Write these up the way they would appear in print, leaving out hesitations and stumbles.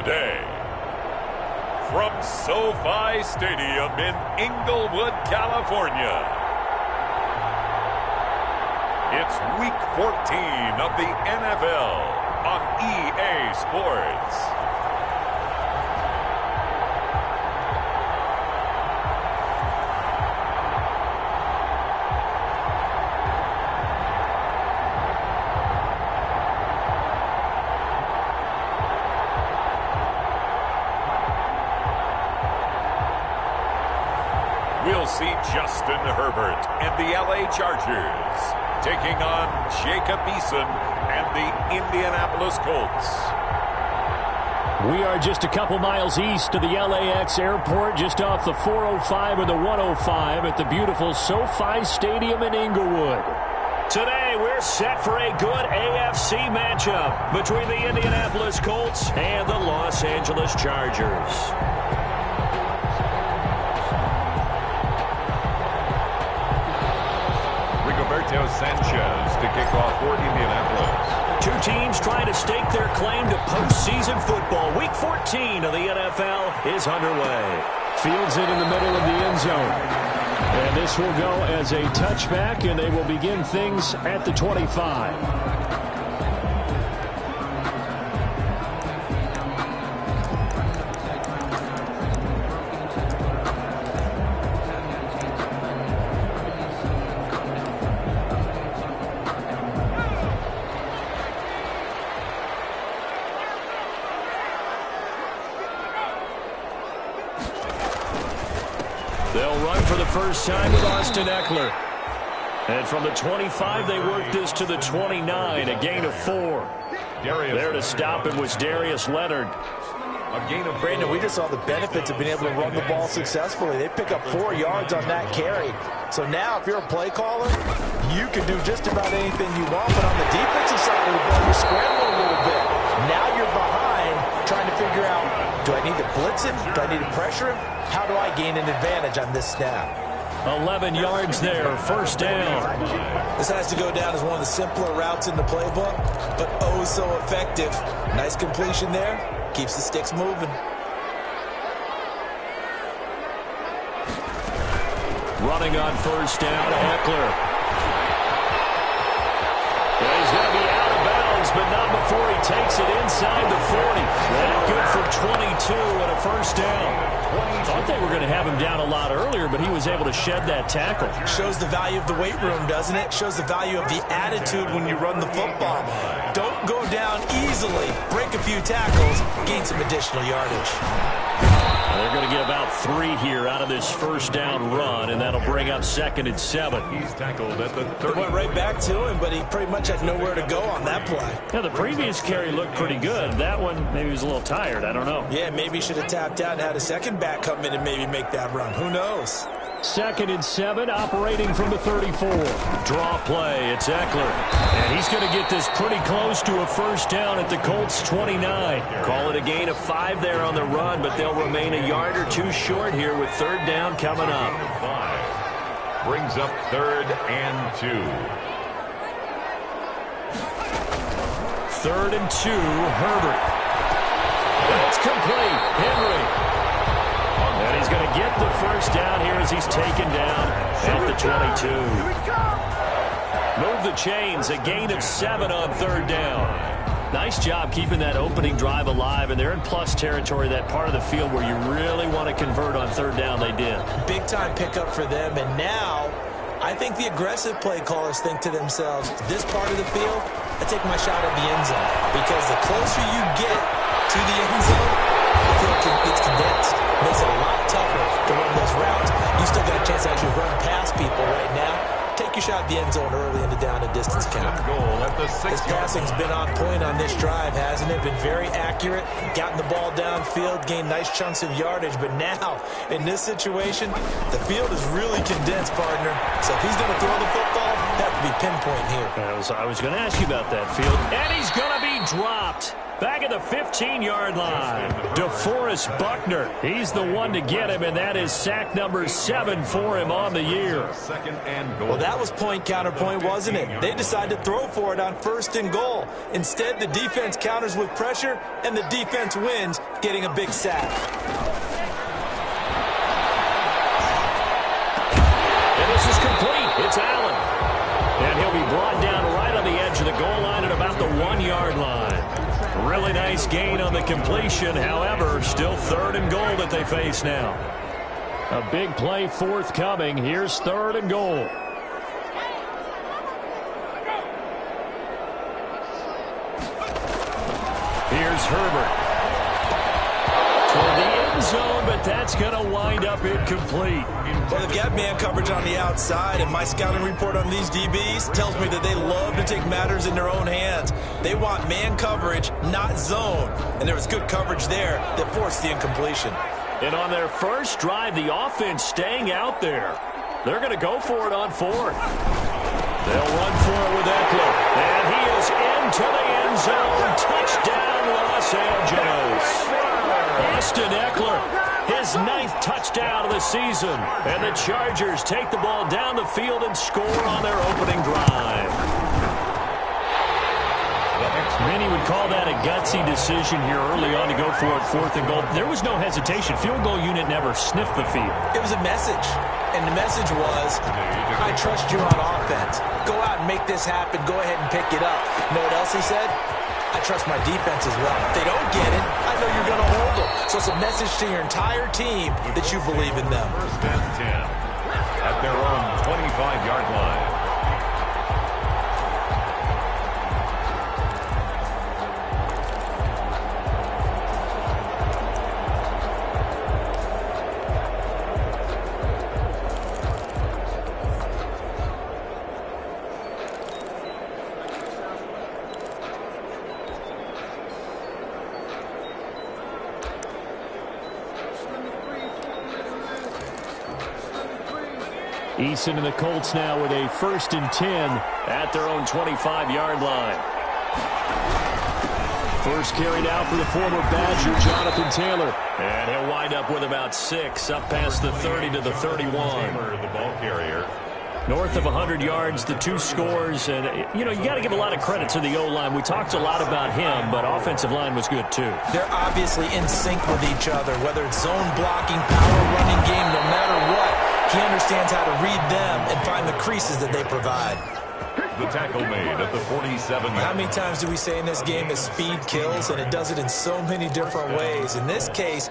Day. From SoFi Stadium in Inglewood, California, it's Week 14 of the NFL on EA Sports. We'll see Justin Herbert and the LA Chargers taking on Jacob Eason and the Indianapolis Colts. We are just a couple miles east of the LAX airport, just off the 405 and the 105 at the beautiful SoFi Stadium in Inglewood. Today, we're set for a good AFC matchup between the Indianapolis Colts and the Los Angeles Chargers. Sanchez to kick off for Indianapolis. Two teams trying to stake their claim to postseason football. Week 14 of the NFL is underway. Fields it in the middle of the end zone. And this will go as a touchback, and they will begin things at the 25. They'll run for the first time with Austin Eckler. And from the 25, they work this to the 29, a gain of 4. There to stop him was Darius Leonard. Brandon, we just saw the benefits of being able to run the ball successfully. They pick up 4 yards on that carry. So now if you're a play caller, you can do just about anything you want. But on the defensive side of the ball, you're scrambling a little bit. Now you're behind trying to figure out, do I need to blitz him? Do I need to pressure him? How do I gain an advantage on this snap? 11 yards there, first down. This has to go down as one of the simpler routes in the playbook, but oh so effective. Nice completion there. Keeps the sticks moving. Running on first down, Eckler. Yeah, he's going to be out of bounds, but not before he takes it inside the 40. And good for 22 and a first down. Thought they were going to have him down a lot earlier, but he was able to shed that tackle. Shows the value of the weight room, doesn't it? Shows the value of the attitude when you run the football. Don't go down easily. Break a few tackles. Gain some additional yardage. They're going to get about 3 here out of this first down run, and that'll bring up 2nd and 7. He's tackled at the 30. They went right back to him, but he pretty much had nowhere to go on that play. Yeah, the previous carry looked pretty good. That one, maybe he was a little tired. I don't know. Yeah, maybe he should have tapped out and had a second back come in and maybe make that run. Who knows? 2nd and 7, operating from the 34. Draw play, it's Eckler. And he's going to get this pretty close to a first down at the Colts' 29. Call it a gain of 5 there on the run, but they'll remain a yard or 2 short here with 3rd down coming up. 5 brings up 3rd and 2. 3rd and 2, Herbert. It's complete. Henry. And he's going to get the first down here as he's taken down at the 22. Move the chains, a gain of 7 on 3rd down. Nice job keeping that opening drive alive, and they're in plus territory, that part of the field where you really want to convert on 3rd down. They did. Big time pickup for them, and now I think the aggressive play callers think to themselves, this part of the field, I take my shot at the end zone, because the closer you get to the end zone, the field gets condensed. Makes it a lot tougher to run those routes. You still got a chance to actually run past people right now. Take your shot at the end zone early in the down and distance count. This passing's been on point on this drive, hasn't it? Been very accurate, gotten the ball downfield, gained nice chunks of yardage. But now, in this situation, the field is really condensed, partner. So if he's going to throw the football, that would be pinpoint here. I was going to ask you about that field. And he's going to be he dropped. Back at the 15-yard line. DeForest Buckner. He's the one to get him, and that is sack number 7 for him on the year. Well, that was point counterpoint, wasn't it? They decided to throw for it on 1st and goal. Instead, the defense counters with pressure, and the defense wins, getting a big sack. And this is complete. It's Allen. And he'll be brought down right on the edge of the goal line at about the 1-yard line. Really nice gain on the completion. However, still 3rd and goal that they face now. A big play forthcoming. Here's 3rd and goal. Here's Herbert. Toward the end zone, but that's going to wind up incomplete. Well, they've got man coverage on the outside, and my scouting report on these DBs tells me that they love to take matters in their own hands. They want man coverage, not zone. And there was good coverage there that forced the incompletion. And on their first drive, the offense staying out there. They're going to go for it on 4th. They'll run for it with Eckler. And he is into the end zone. Touchdown, Los Angeles. Austin Eckler, his 9th touchdown of the season. And the Chargers take the ball down the field and score on their opening drive. Many would call that a gutsy decision here early on to go for it 4th and goal. There was no hesitation. Field goal unit never sniffed the field. It was a message. And the message was, I trust you on offense. Go out and make this happen. Go ahead and pick it up. You know what else he said? I trust my defense as well. If they don't get it, I know you're going to hold them. So it's a message to your entire team that you believe in them. 1st and 10 at their own 25-yard line. Eason and the Colts now with a 1st and 10 at their own 25-yard line. First carry now for the former Badger, Jonathan Taylor. And he'll wind up with about 6, up past the 30 to the 31. The ball carrier. North of 100 yards, the 2 scores. And, you know, you got to give a lot of credit to the O-line. We talked a lot about him, but offensive line was good, too. They're obviously in sync with each other, whether it's zone blocking, power running game, no matter what. He understands how to read them and find the creases that they provide. The tackle made at the 47. How many times do we say in this game that speed kills, and it does it in so many different ways? In this case,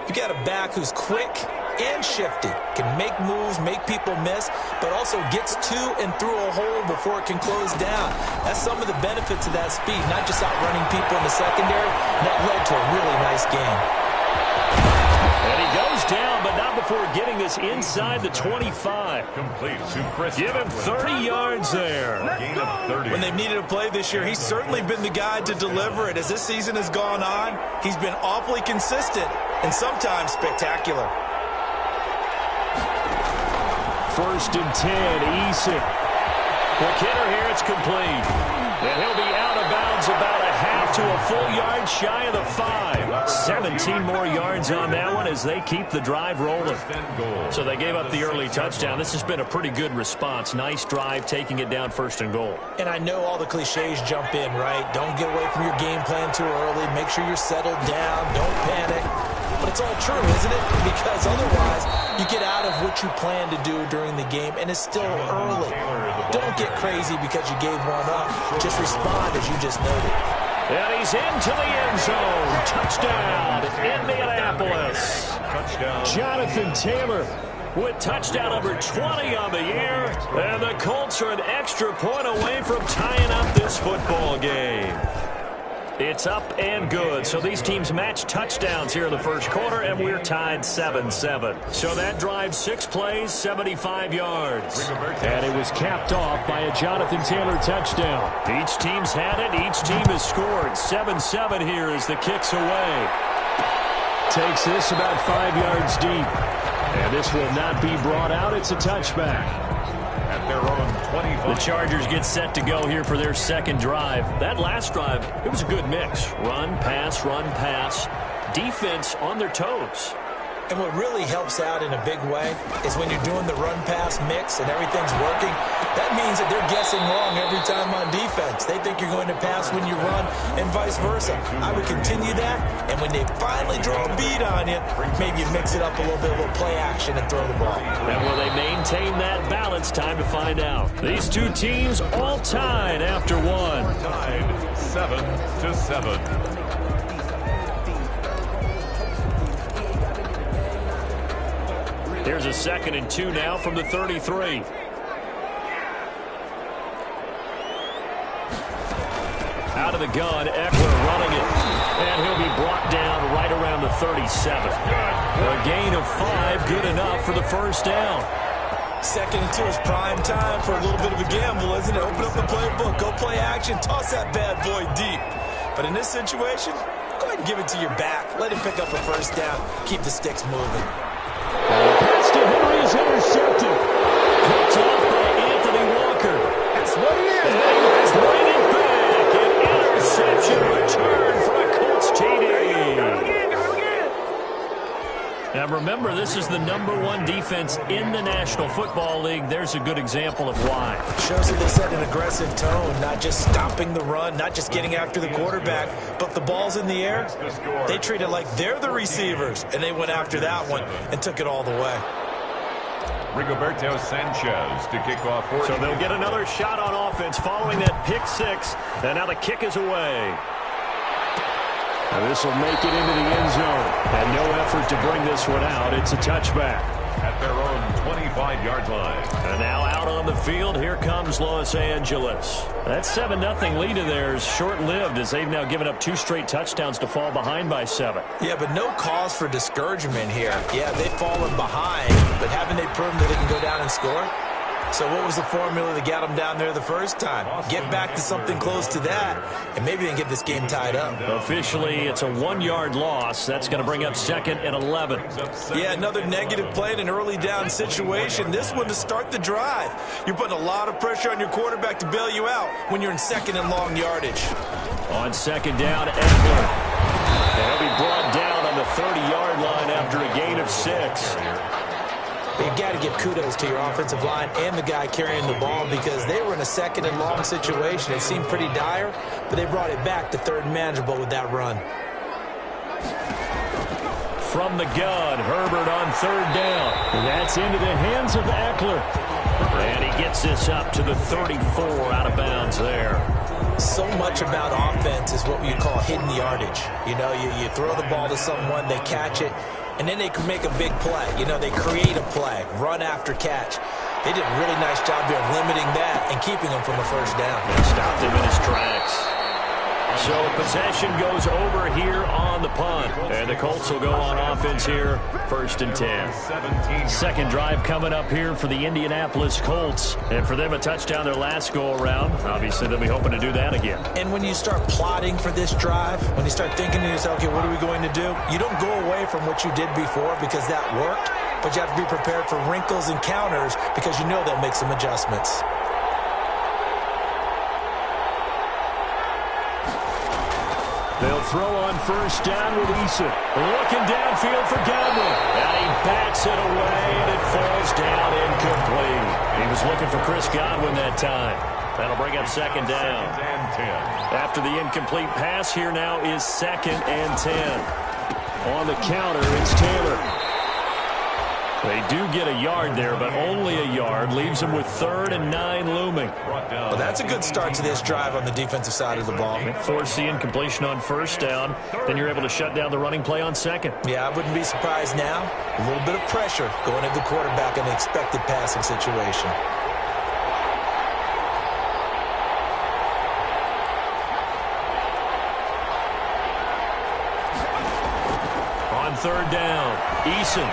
you got a back who's quick and shifty, can make moves, make people miss, but also gets to and through a hole before it can close down. That's some of the benefits of that speed, not just outrunning people in the secondary. That led to a really nice game. And he goes down, but not before getting this inside the 25. Complete to Chris. Give him 30 yards there. Gain of 30. When they've needed a play this year, he's certainly been the guy to deliver it. As this season has gone on, he's been awfully consistent and sometimes spectacular. 1st and 10, Eason. McKinnon here, it's complete. And he'll be out of bounds about a half to a full yard shy of the 5. 17 more yards on that one as they keep the drive rolling. So they gave up the early touchdown. This has been a pretty good response. Nice drive, taking it down 1st and goal. And I know all the cliches jump in, right? Don't get away from your game plan too early. Make sure you're settled down. Don't panic. But it's all true, isn't it? Because otherwise, you get out of what you plan to do during the game, and it's still early. Don't get crazy because you gave one up. Just respond as you just noted. And he's into the end zone. Touchdown, Indianapolis. Touchdown. Jonathan Taylor with touchdown number 20 on the year. And the Colts are an extra point away from tying up this football game. It's up and good. So these teams match touchdowns here in the first quarter, and we're tied 7-7. So that drive, 6 plays, 75 yards. And it was capped off by a Jonathan Taylor touchdown. Each team's had it. Each team has scored. 7-7 here as the kick's away. Takes this about 5 yards deep. And this will not be brought out. It's a touchback. At their own 25. The Chargers get set to go here for their second drive. That last drive, it was a good mix. Run, pass, defense on their toes. And what really helps out in a big way is when you're doing the run-pass mix and everything's working, that means that they're guessing wrong every time on defense. They think you're going to pass when you run and vice versa. I would continue that, and when they finally draw a beat on you, maybe you mix it up a little bit, a little play action and throw the ball. And will they maintain that balance? Time to find out. These two teams all tied after one. Tied 7-7. Here's a 2nd and 2 now from the 33. Out of the gun, Eckler running it. And he'll be brought down right around the 37. A gain of 5, good enough for the first down. 2nd and 2 is prime time for a little bit of a gamble, isn't it? Open up the playbook, go play action, toss that bad boy deep. But in this situation, go ahead and give it to your back. Let him pick up a first down. Keep the sticks moving. Pass to Henry is intercepted. Picked off by Anthony Walker. That's what it is. And he's bring it back. An interception return for a Colts TD. Now remember, this is the #1 defense in the National Football League. There's a good example of why. Shows that they set an aggressive tone, not just stopping the run, not just getting after the quarterback, but the ball's in the air. They treat it like they're the receivers, and they went after that one and took it all the way. Rigoberto Sanchez to kick off. So they'll get another shot on offense following that pick 6, and now the kick is away. And this will make it into the end zone. And no effort to bring this one out. It's a touchback. At their own 25-yard line. And now out on the field, here comes Los Angeles. That 7-0 lead of theirs short-lived as they've now given up 2 straight touchdowns to fall behind by 7. Yeah, but no cause for discouragement here. Yeah, they've fallen behind, but haven't they proven that they can go down and score? So what was the formula that got them down there the first time? Get back to something close to that, and maybe they can get this game tied up. Officially, it's a 1-yard loss. That's going to bring up 2nd and 11. Yeah, another negative play in an early down situation. This one to start the drive. You're putting a lot of pressure on your quarterback to bail you out when you're in 2nd and long yardage. On 2nd down, Eckler. And he'll be brought down on the 30-yard line after a gain of 6. You've got to give kudos to your offensive line and the guy carrying the ball because they were in a 2nd and long situation. It seemed pretty dire, but they brought it back to 3rd and manageable with that run. From the gun, Herbert on 3rd down. And that's into the hands of Eckler. And he gets this up to the 34 out of bounds there. So much about offense is what you call hidden yardage. You know, you throw the ball to someone, they catch it, and then they can make a big play. You know, they create a play, run after catch. They did a really nice job here of limiting that and keeping him from a first down. They stopped him in his tracks. So possession goes over here on the punt. And the Colts will go on offense here, 1st and 10. Second drive coming up here for the Indianapolis Colts. And for them, a touchdown their last go-around. Obviously, they'll be hoping to do that again. And when you start plotting for this drive, when you start thinking to yourself, okay, what are we going to do? You don't go away from what you did before because that worked. But you have to be prepared for wrinkles and counters because you know they'll make some adjustments. They'll throw on 1st down with Eason. Looking downfield for Godwin. And he backs it away, and it falls down incomplete. He was looking for Chris Godwin that time. That'll bring up 2nd down. After the incomplete pass, here now is 2nd and 10. On the counter, it's Taylor. They do get a yard there, but only a yard. Leaves them with 3rd and 9 looming. Well, that's a good start to this drive on the defensive side of the ball. Force the incompletion on 1st down. Then you're able to shut down the running play on 2nd. Yeah, I wouldn't be surprised now. A little bit of pressure going at the quarterback in an expected passing situation. On 3rd down, Eason.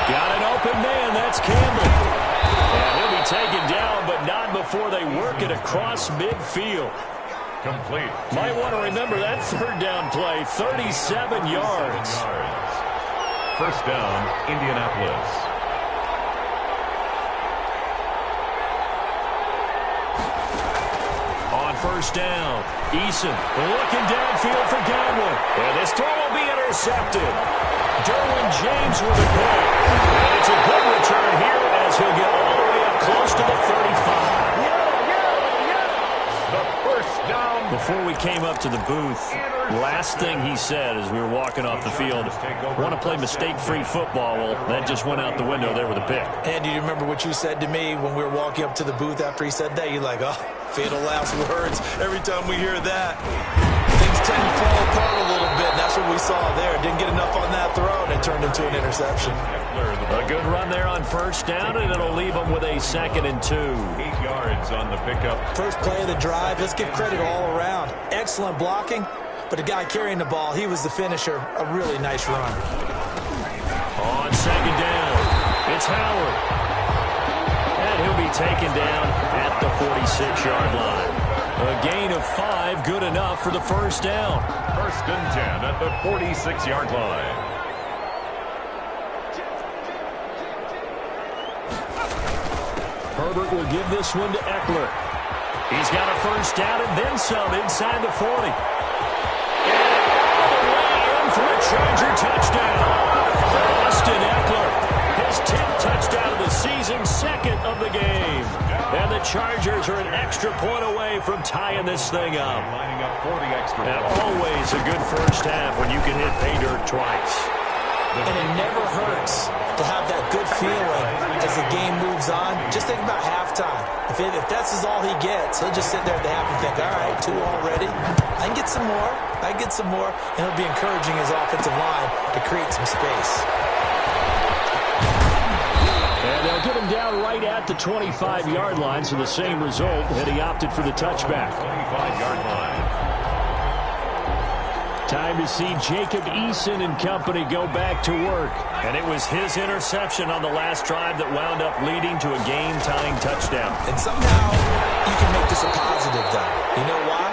Got an open man, that's Campbell. And he'll be taken down, but not before they work it across midfield. Complete. Might want to remember that 3rd down play, 37 yards. 1st down, Indianapolis. first down. Eason looking downfield for Godwin. And this throw will be intercepted. Derwin James with a pick. And it's a good return here as he'll get all the way up close to the 35. The first down. Before we came up to the booth, last thing he said as we were walking off the field, want to play mistake-free football. Well, that just went out the window there with a pick. And do you remember what you said to me when we were walking up to the booth after he said that? You're like, oh, fatal last words. Every time we hear that, things tend to fall apart a little bit. And that's what we saw there. Didn't get enough on that throw, and it turned into an interception. A good run there on first down, and it'll leave them with a 2nd and 2. 8 yards on the pickup. First play of the drive. Let's give credit all around. Excellent blocking, but the guy carrying the ball, he was the finisher. A really nice run. On 2nd down, it's Howard. And he'll be taken down at the 46-yard line. A gain of 5, good enough for the first down. 1st and 10 at the 46-yard line. Herbert will give this one to Eckler. He's got a first down and then some inside the 40. And all the way in for a Charger touchdown. Austin Eckler, his 10th touchdown of the season, 2nd of the game. And the Chargers are an extra point away from tying this thing up. Lining up for the extra And point. always a good first half when you can hit pay dirt twice. And it never hurts to have that good feeling as the game moves on. Just think about halftime. If that's all he gets, he'll just sit there at the half and think, all right, 2 already. I can get some more. I can get some more. And he'll be encouraging his offensive line to create some space. And they'll get him down right at the 25-yard line, so the same result, and he opted for the touchback. 25-yard line. Time to see Jacob Eason and company go back to work. And it was his interception on the last drive that wound up leading to a game-tying touchdown. And somehow you can make this a positive, though. You know why?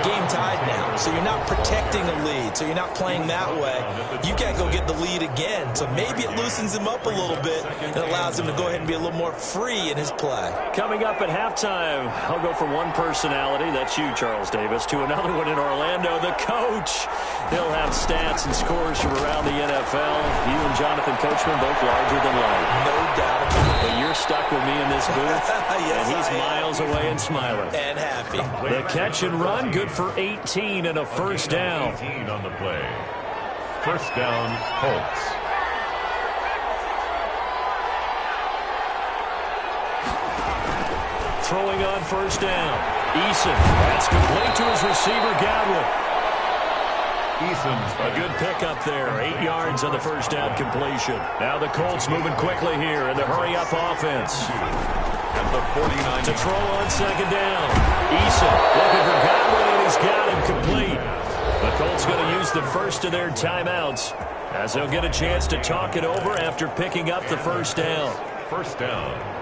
Game tied now, so you're not protecting a lead, so you're not playing that way. You can't go get the lead again, so maybe it loosens him up a little bit and allows him to go ahead and be a little more free in his play. Coming up at halftime, I'll go from one personality, that's you, Charles Davis, to another one in Orlando, the coach. He'll have stats and scores from around the NFL. You and Jonathan Coachman both larger than life. No doubt about it. But you're stuck with me in this booth, Yes, and he's I am. miles away and smiling. And happy. The catch and run, good for 18 and a first down. 18 on the play. First down, Colts. Throwing on first down. Eason, that's complete to his receiver, Godwin. Eason's A good pickup there. 8 yards on the first down completion. Now the Colts moving quickly here in the hurry-up offense. at the 49. To throw on second down. Eason looking for Godwin, and he's got him complete. The Colts going to use the first of their timeouts as they'll get a chance to talk it over after picking up the first down. First down.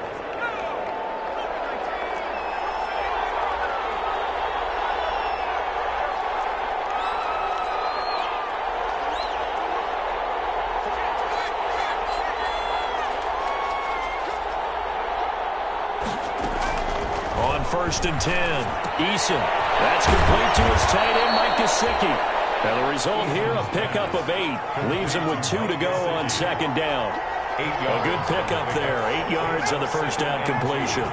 First and 10. Eason. That's complete to his tight end, Mike Gesicki. Now the result here, a pickup of 8. Leaves him with 2 to go on second down. A good pickup there. 8 yards on the first down completion.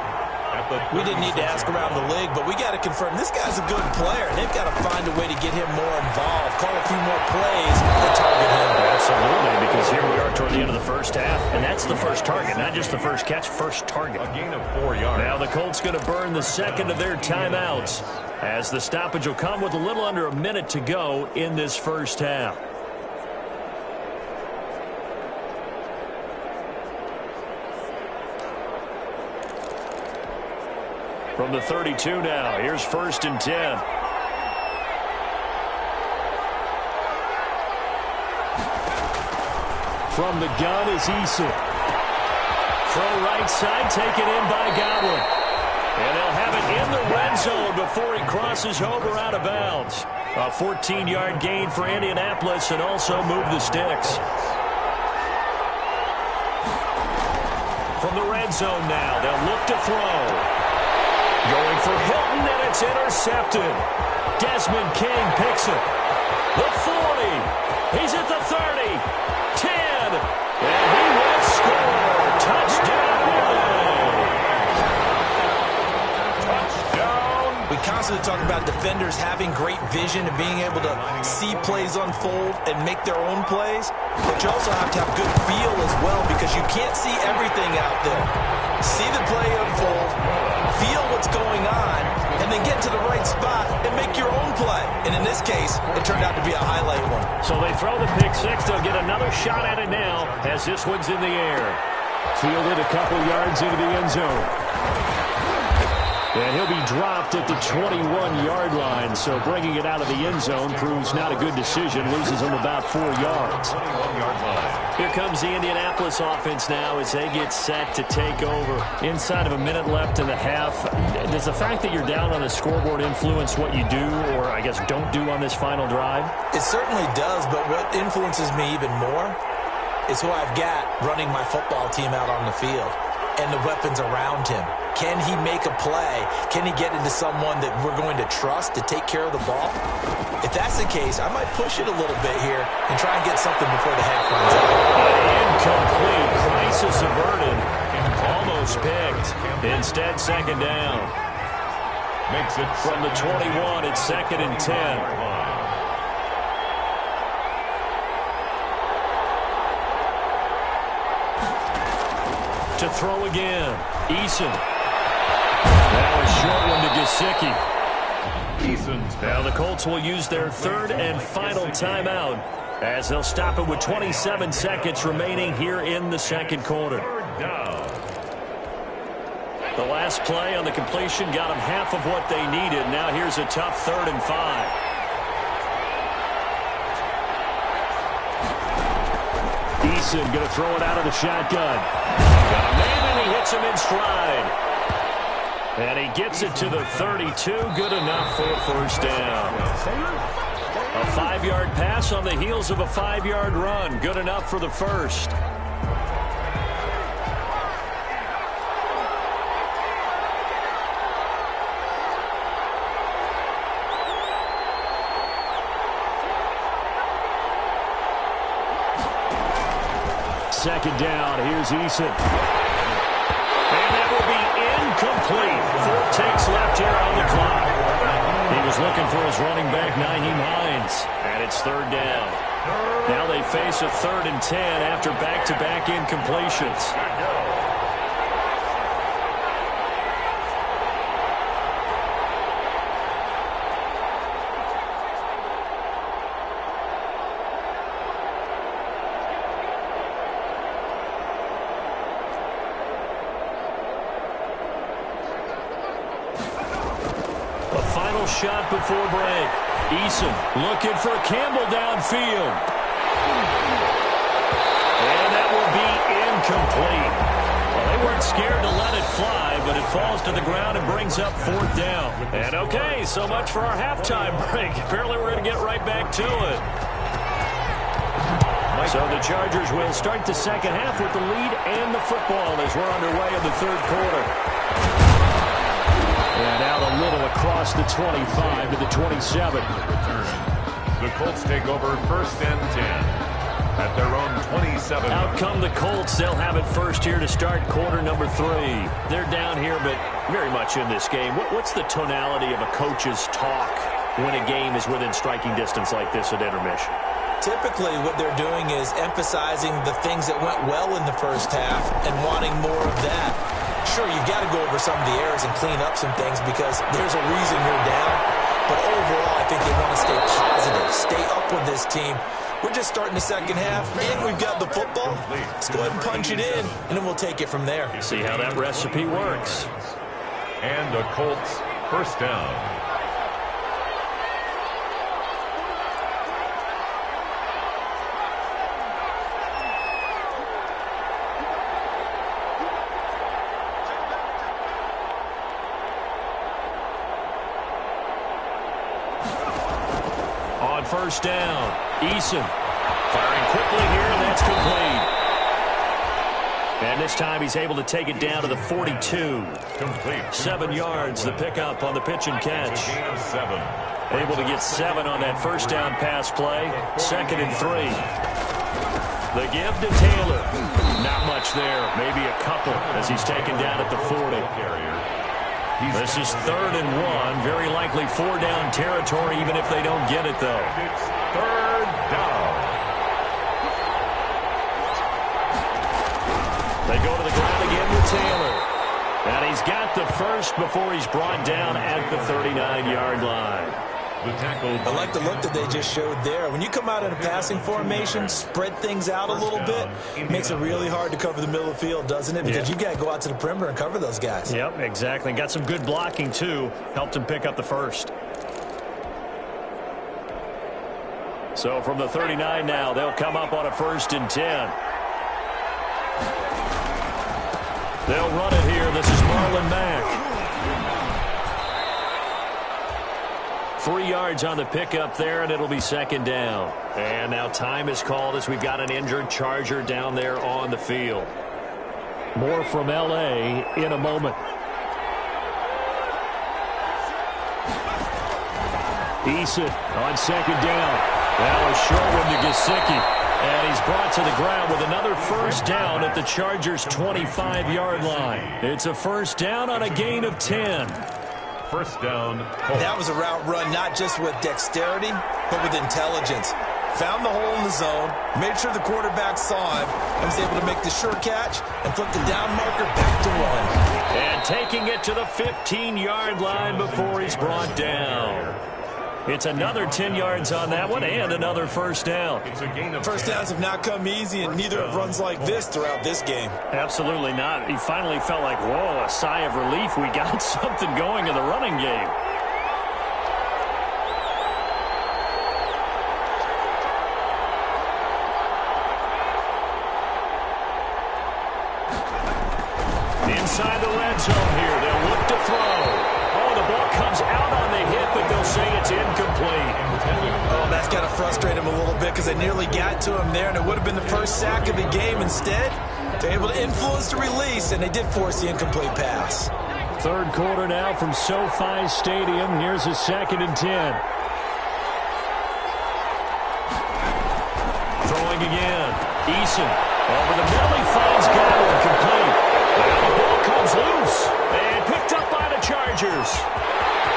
We didn't need to ask around the league, but we got to confirm this guy's a good player. They've got to find a way to get him more involved, call a few more plays to target him. Absolutely, because here we are toward the end of the first half, and that's the first target, not just the first catch, first target. A gain of 4 yards. Now the Colts going to burn the second of their timeouts as the stoppage will come with a little under a minute to go in this first half. From the 32 now, here's first and 10. From the gun is Eason. Throw right side, taken in by Godwin. And they'll have it in the red zone before he crosses over out of bounds. A 14-yard gain for Indianapolis and also move the sticks. From the red zone now, they'll look to throw. Going for Hilton, and it's intercepted. Desmond King picks it. The 40. He's at the 30. 10. And he will score. Touchdown. We constantly talk about defenders having great vision and being able to see plays unfold and make their own plays. But you also have to have good feel as well because you can't see everything out there. See the play unfold, feel what's going on, and then get to the right spot and make your own play. And in this case, it turned out to be a highlight one. So they throw the pick six. They'll get another shot at it now as this one's in the air. Fielded a couple yards into the end zone. And he'll be dropped at the 21-yard line, so bringing it out of the end zone proves not a good decision. Loses him about 4 yards. Here comes the Indianapolis offense now as they get set to take over. Inside of a minute left in the half, does the fact that you're down on the scoreboard influence what you do, or I guess don't do on this final drive? It certainly does, but what influences me even more is who I've got running my football team out on the field and the weapons around him. Can he make a play? Can he get into someone that we're going to trust to take care of the ball? If that's the case, I might push it a little bit here and try and get something before the half runs out. Incomplete. Crisis averted. Almost picked. Instead, second down. Makes it from the 21. It's 2nd and 10. To throw again. Eason. That was short one to Gesicki. Now the Colts will use their third and final timeout as they'll stop it with 27 seconds remaining here in the second quarter. The last play on the completion got them half of what they needed. Now here's a tough 3rd and 5. Eason going to throw it out of the shotgun. Got a man, and he hits him in stride. And he gets it to the 32. Good enough for a first down. A 5-yard pass on the heels of a 5-yard run. Good enough for the first. Second down. Here's Eason. And that will be incomplete. 4 takes left here on the clock. He was looking for his running back, Nyheim Hines. And it's 3rd down. Now they face a 3rd and 10 after back-to-back incompletions. Shot before break. Eason looking for Campbell downfield. And that will be incomplete. Well, they weren't scared to let it fly, but it falls to the ground and brings up 4th down. And okay, so much for our halftime break. Apparently we're going to get right back to it. So the Chargers will start the second half with the lead and the football as we're underway in the 3rd quarter. And out a little across the 25 to the 27. The Colts take over 1st and 10 at their own 27. Out come the Colts. They'll have it first here to start quarter number 3. They're down here, but very much in this game. What's the tonality of a coach's talk when a game is within striking distance like this at intermission? Typically, what they're doing is emphasizing the things that went well in the first half and wanting more of that. Sure, you've got to go over some of the errors and clean up some things because there's a reason you're down. But overall, I think they want to stay positive, stay up with this team. We're just starting the second half, and we've got the football. Let's go ahead and punch it in, and then we'll take it from there. See how that recipe works. And a Colts 1st down. First down. Eason firing quickly here, and that's complete. And this time he's able to take it down to the 42. Complete. 7 yards, the pickup on the pitch and catch. Gain of 7. Able to get 7 on that first down pass play. 2nd and 3. The give to Taylor. Not much there. Maybe a couple as he's taken down at the 40. This is 3rd and 1. Very likely 4-down territory even if they don't get it, though. It's 3rd down. They go to the ground again with Taylor. And he's got the first before he's brought down at the 39-yard line. The tackle. I like the look that they just showed there. When you come out in a passing formation, spread things out a little bit, makes it really hard to cover the middle of the field, doesn't it? Because you got to go out to the perimeter and cover those guys. Yep, exactly. Got some good blocking, too. Helped him pick up the first. So from the 39 now, they'll come up on a 1st and 10. They'll run it here. This is Marlon Mack. 3 yards on the pickup there, and it'll be 2nd down. And now time is called as we've got an injured Charger down there on the field. More from L.A. in a moment. Eason on 2nd down. Now a short one to Gesicki. And he's brought to the ground with another 1st down at the Chargers' 25-yard line. It's a 1st down on a gain of 10. 1st down. That was a route run not just with dexterity, but with intelligence. Found the hole in the zone, made sure the quarterback saw him, and was able to make the sure catch and flip the down marker back to run. And taking it to the 15-yard line before he's brought down. It's another 10 yards on that one and another 1st down. It's a gain of 1st downs have not come easy, and neither have runs like this throughout this game. Absolutely not. He finally felt like, whoa, a sigh of relief. We got something going in the running game. Inside the red zone here. They'll look to throw. Oh, the ball comes out on the hit, but they'll say it's incomplete. Oh, that's got to frustrate him a little bit because they nearly got to him there, and it would have been the first sack of the game. Instead, they're able to influence the release, and they did force the incomplete pass. 3rd quarter now from SoFi Stadium. Here's a 2nd and 10. Throwing again. Eason over the middle. He finds Godwin complete. Now the ball comes loose and picked up by the Chargers.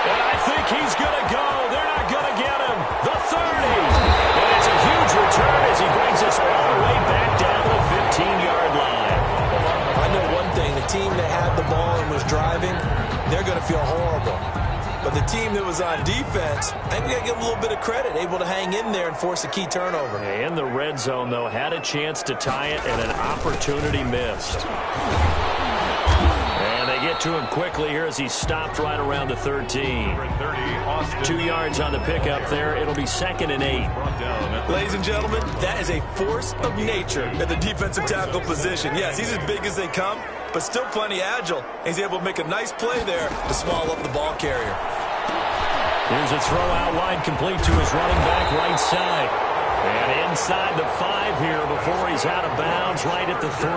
And I think he's going to go. They're not going to get him. The 30. And it's a huge return as he brings us all the way back down to the 15-yard line. I know one thing. The team that had the ball and was driving, they're going to feel horrible. But the team that was on defense, I think we got to give them a little bit of credit, able to hang in there and force a key turnover. In the red zone, though, had a chance to tie it and an opportunity missed. And they get to him quickly here as he stopped right around the 13. 2 yards on the pickup there. It'll be 2nd and 8. Ladies and gentlemen, that is a force of nature at the defensive tackle position. Yes, he's as big as they come, but still plenty agile. He's able to make a nice play there to swallow up the ball carrier. Here's a throw out wide, complete to his running back right side. And inside the 5 here before he's out of bounds right at the 3.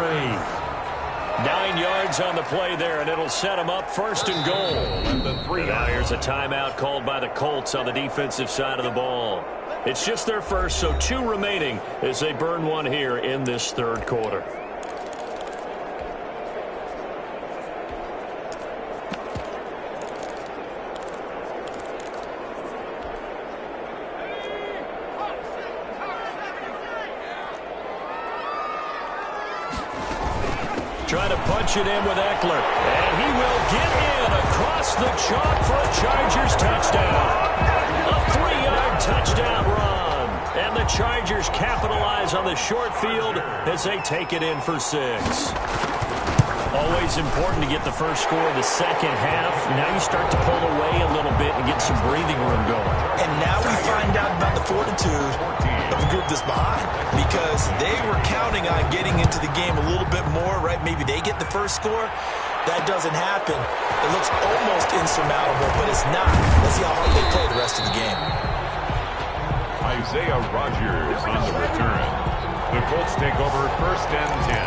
9 yards on the play there, and it'll set him up 1st and goal. Now here's a timeout called by the Colts on the defensive side of the ball. It's just their first, so 2 remaining as they burn one here in this 3rd quarter. Trying to punch it in with Eckler. And he will get in across the chalk for a Chargers touchdown. A 3-yard touchdown run. And the Chargers capitalize on the short field as they take it in for 6. Always important to get the first score of the second half. Now you start to pull away a little bit and get some breathing room going. And now we find out about the fortitude of the group that's behind, because they were counting on getting into the game a little bit more, right? Maybe they get the first score. That doesn't happen. It looks almost insurmountable, but it's not. Let's see how hard they play the rest of the game. Isaiah Rodgers on the return. The Colts take over 1st and 10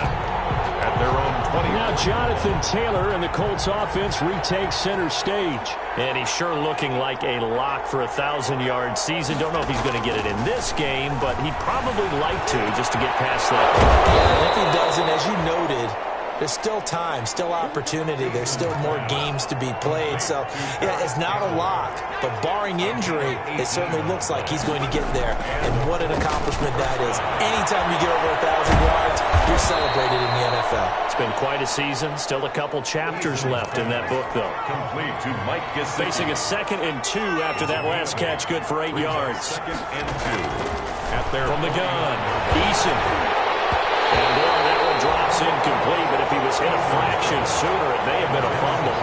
at their own 20. Now Jonathan Taylor and the Colts offense retakes center stage. And he's sure looking like a lock for a 1,000-yard season. Don't know if he's going to get it in this game, but he'd probably like to just to get past that. Yeah, and if he doesn't, as you noted, there's still time, still opportunity. There's still more games to be played. So, yeah, it's not a lock. But barring injury, it certainly looks like he's going to get there. And what an accomplishment that is. Anytime you get over 1,000 yards, you're celebrated in the NFL. It's been quite a season. Still a couple chapters left in that book, though. Complete to Mike Gesicki. Facing a 2nd and 2 after that last catch, good for 8 yards. 2nd and 2. At their From the gun, Eason. And boy, that one drops incomplete, but if he was hit a fraction sooner, it may have been a fumble.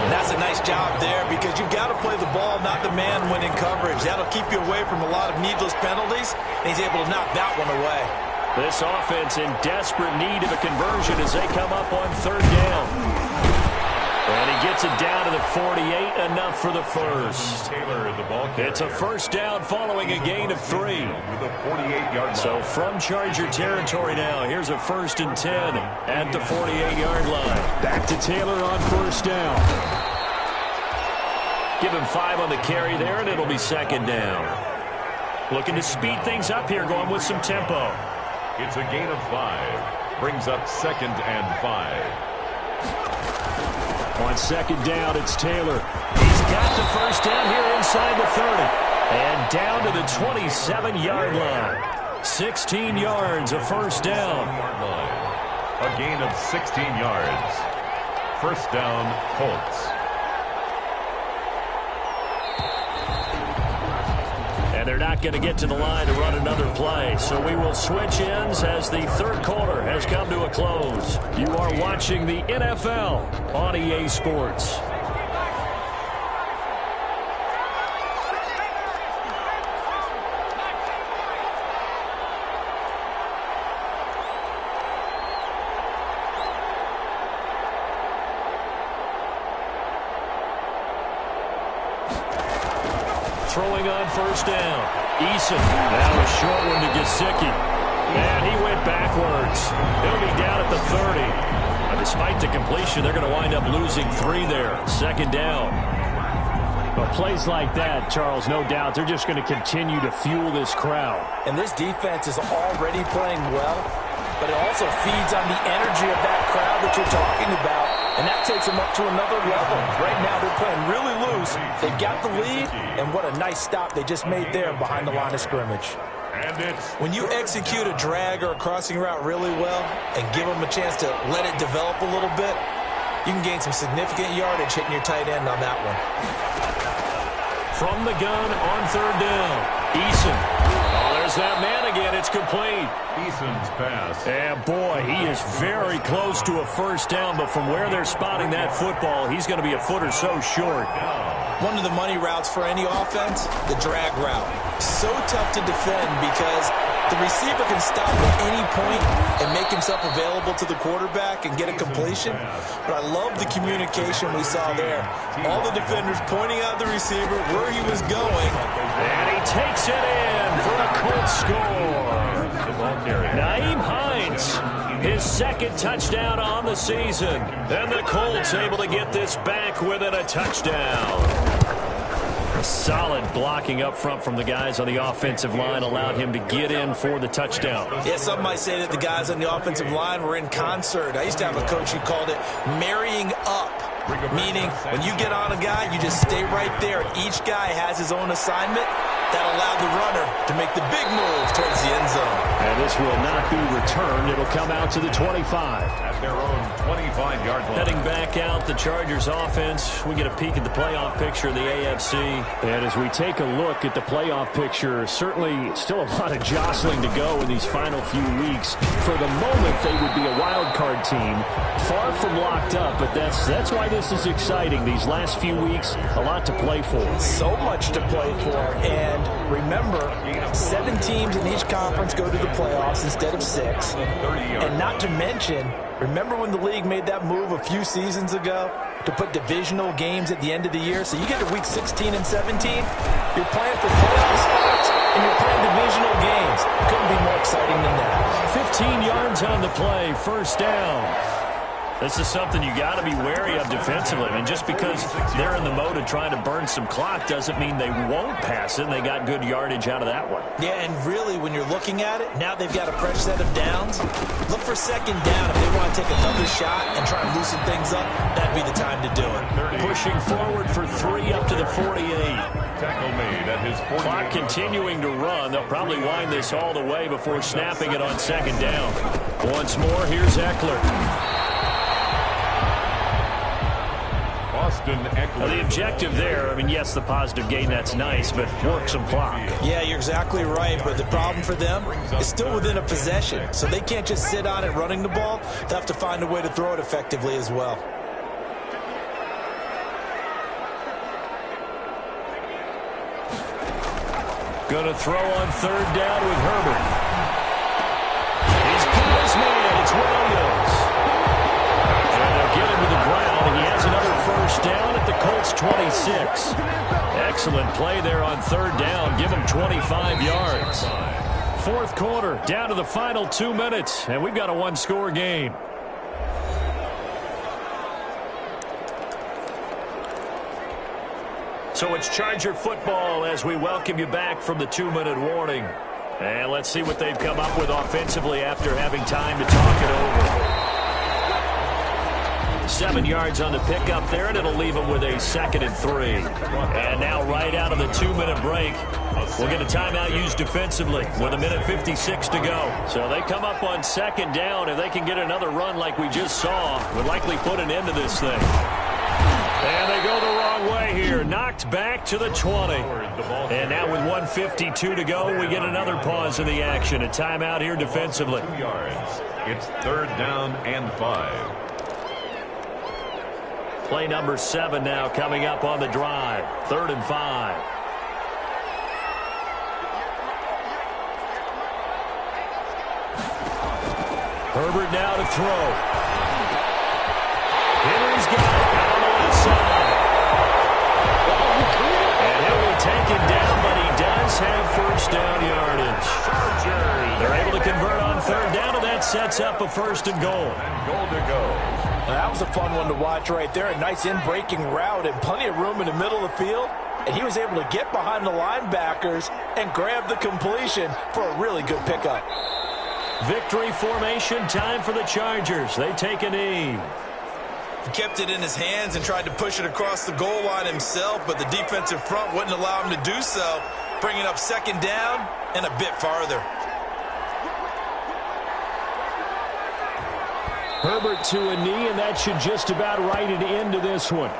And that's a nice job there because you've got to play the ball, not the man when in coverage. That'll keep you away from a lot of needless penalties, and he's able to knock that one away. This offense in desperate need of a conversion as they come up on 3rd down. And he gets it down to the 48, enough for the first. Taylor, the ball carrier. It's a first down following a gain of 3. With a 48-yard line. So from Charger territory now, here's a 1st and 10 at the 48-yard line. Back to Taylor on 1st down. Give him 5 on the carry there, and it'll be 2nd down. Looking to speed things up here, going with some tempo. It's a gain of 5. Brings up 2nd and 5. On 2nd down, it's Taylor. He's got the first down here inside the 30. And down to the 27-yard line. 16 yards, a first down. A gain of 16 yards. First down, Colts. And they're not going to get to the line to run another play. So we will switch ends as the 3rd quarter has come to a close. You are watching the NFL on EA Sports. Throwing on 1st down. Eason. Now a short one to Gesicki. And he went backwards. He'll be down at the 30. And despite the completion, they're going to wind up losing 3 there. 2nd down. But plays like that, Charles, no doubt, they're just going to continue to fuel this crowd. And this defense is already playing well, but it also feeds on the energy of that crowd that you're talking about. And that takes them up to another level. Right now, they're playing really loose. They've got the lead, and what a nice stop they just made there behind the line of scrimmage. When you execute a drag or a crossing route really well and give them a chance to let it develop a little bit, you can gain some significant yardage hitting your tight end on that one. From the gun on 3rd down. Eason. Oh, there's that man again. It's complete. Eason's pass. And boy, he is very close to a first down, but from where they're spotting that football, he's going to be a foot or so short. One of the money routes for any offense, the drag route. So tough to defend because the receiver can stop at any point and make himself available to the quarterback and get a completion. But I love the communication we saw there. All the defenders pointing out the receiver where he was going. And he takes it in for a Colts score. Nyheim Hines, his 2nd touchdown on the season. And the Colts able to get this back within a touchdown. Solid blocking up front from the guys on the offensive line allowed him to get in for the touchdown. Yeah, some might say that the guys on the offensive line were in concert. I used to have a coach who called it marrying up, meaning when you get on a guy, you just stay right there. Each guy has his own assignment. That allowed the runner to make the big move towards the end zone. And this will not be returned. It'll come out to the 25. At their own 25-yard line. Heading back out, the Chargers offense. We get a peek at the playoff picture of the AFC. And as we take a look at the playoff picture, certainly still a lot of jostling to go in these final few weeks. For the moment, they would be a wild card team. Far from locked up, but that's why this is exciting. These last few weeks, a lot to play for. So much to play for. And And remember, 7 teams in each conference go to the playoffs instead of 6. And not to mention, remember when the league made that move a few seasons ago to put divisional games at the end of the year? So you get to week 16 and 17, you're playing for playoff spots, and you're playing divisional games. Couldn't be more exciting than that. 15 yards on the play, first down. This is something you got to be wary of defensively. I mean, just because they're in the mode of trying to burn some clock doesn't mean they won't pass it. And they got good yardage out of that one. Yeah, and really, when you're looking at it, now they've got a fresh set of downs. Look for second down. If they want to take another shot and try and loosen things up, that'd be the time to do it. Pushing forward for 3 up to the 48. Tackle made at his 48. Clock continuing to run. They'll probably wind this all the way before snapping it on second down. Once more, here's Eckler. The objective there, I mean, yes, the positive gain, that's nice, but work some clock. Yeah, you're exactly right, but the problem for them is still within a possession, so they can't just sit on it running the ball. They have to find a way to throw it effectively as well. Going to throw on third down with Herbert. He's got his man. It's Williams. And they'll get him to the ground, and he has another first down at the Colts 26. Excellent play there on third down. Give him 25 yards. Fourth quarter, down to the final 2 minutes, and we've got a one-score game. So it's Charger football as we welcome you back from the 2-minute warning. And let's see what they've come up with offensively after having time to talk it over. 7 yards on the pickup there, and it'll leave them with a 2nd and 3. And now right out of the 2-minute break, we'll get a timeout used defensively with 1:56 to go. So they come up on second down. If they can get another run like we just saw, would likely put an end to this thing. And they go the wrong way here. Knocked back to the 20. And now with 1:52 to go, we get another pause in the action. A timeout here defensively. 2 yards. It's 3rd down and 5. Play number 7 now coming up on the drive. 3rd and 5. Herbert now to throw. Henry's got it out on the left side. And he'll be taken down, but he does have first down yardage. They're able to convert on third down, and that sets up a 1st and goal. Goal to go. That was a fun one to watch right there. A nice in-breaking route and plenty of room in the middle of the field. And he was able to get behind the linebackers and grab the completion for a really good pickup. Victory formation time for the Chargers. They take a knee. He kept it in his hands and tried to push it across the goal line himself, but the defensive front wouldn't allow him to do so, bringing up 2nd down and a bit farther. Herbert to a knee, and that should just about write it into this one.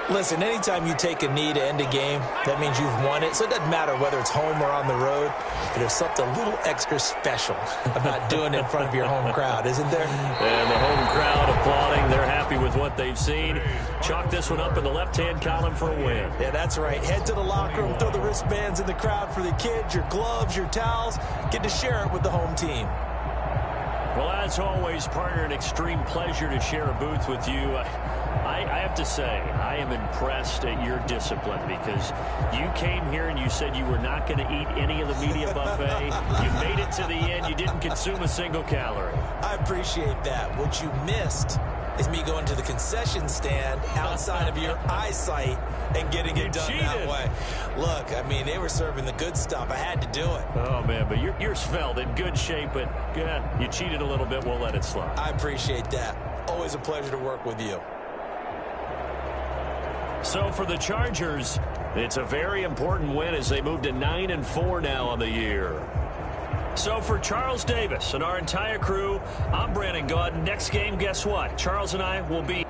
Listen, anytime you take a knee to end a game, that means you've won it. So it doesn't matter whether it's home or on the road. But there's something a little extra special about doing it in front of your home crowd, isn't there? And the home crowd applauding. They're happy with what they've seen. Chalk this one up in the left-hand column for a win. Yeah, that's right. Head to the locker room, throw the wristbands in the crowd for the kids, your gloves, your towels. Get to share it with the home team. Well, as always, partner, an extreme pleasure to share a booth with you. I have to say, I am impressed at your discipline because you came here and you said you were not going to eat any of the media buffet. You made it to the end. You didn't consume a single calorie. I appreciate that. What you missed is me going to the concession stand outside of your eyesight and getting it done that way. Look, I mean, they were serving the good stuff. I had to do it. Oh, man, but you're svelte, in good shape, but you cheated a little bit. We'll let it slide. I appreciate that. Always a pleasure to work with you. So for the Chargers, it's a very important win as they move to 9-4 now on the year. So for Charles Davis and our entire crew, I'm Brandon Gaudin. Next game, guess what? Charles and I will be